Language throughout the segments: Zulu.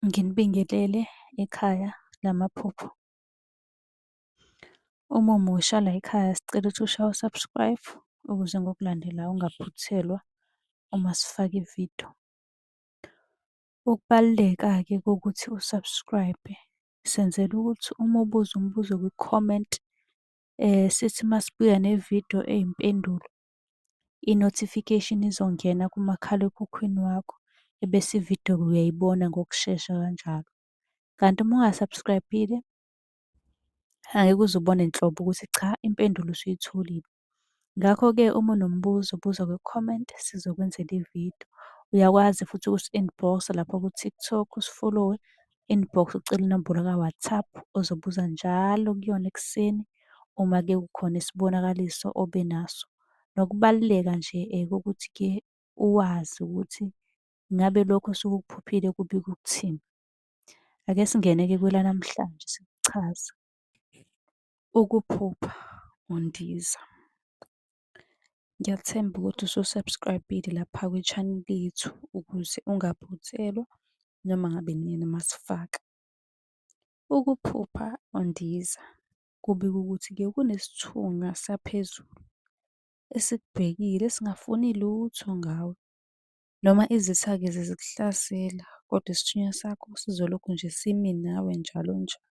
Nginibingelele ekhaya lamaphupho. Uma umusha la ekhaya sicela ukuthi ushaye u-subscribe ukuze ngokulandelayo ungaphuthelwa uma sifaka ividiyo. Ukubaluleka-ke kokuthi u-subscribe, senzela ukuthi uma ubuza umbuzo kwi-comment, sithi masibuya nevidiyo eyimpendulo, i-notification izongena kumakhalekhukhwini wakho, ebese ividiyo-ke uyayibona ngokushesha kanjalo. Kanti uma unga-subscribe-ile angeke uze ubone nhlobo ukuthi cha, impendulo usuyitholile. Ngakho-ke uma unombuzo buza kwi-comment sizokwenzela ividiyo. Uyakwazi futhi ukusi-inbox-a lapha ku-TikTok, usi-follow-we, inbox ucele inombolo ka-WhatsApp ozobuza njalo kuyona ekuseni uma-ke kukhona isibonakaliso obenaso. Nokubaluleka nje kokuthi-ke uwazi ukuthi ngabe lokho osuke ukuphuphile kubika ukuthini. Ake singene-ke kwelanamhlanje sikuchaze. Ukuphupha undiza. Ngiyathemba ukuthi usu-subscribe-ile lapha kwi-channel yethu ukuze ungaphuthelwa noma ngabe nini masifaka. Ukuphupha undiza kubika ukuthi-ke kunesithunga saphezulu esikubhekile esingafuni lutho ngawe. Noma izitha-ke zikuhlasela kodwa isithunywa sakho sizolokhu nje simi nawe njalo njalo.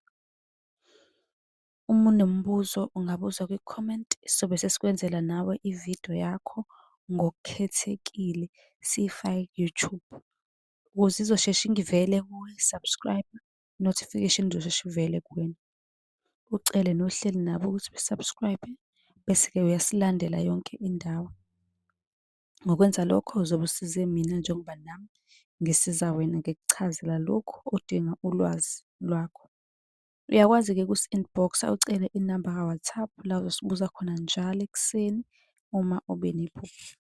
Uma unombuzo ungabuza kwi-comment sobe sesikwenzela nawe ividiyo yakho ngokukhethekile siyifake ku-YouTube. Ukuze izosheshe ivele kuwe, subscribe, notification izosheshe ivele kuwena. Ucele nohleli nabo ukuthi be-subscribe bese-ke uyasilandela yonke indawo. Ngokwenza lokho uzobe usize mina njengoba nami ngisiza wena ngikuchazela lokhu odinga ulwazi lwakho. Uyakwazi-ke ukusi-inbox-a ucele inamba ka-WhatsApp la ozosibuza khona njalo ekuseni uma ube nephupho.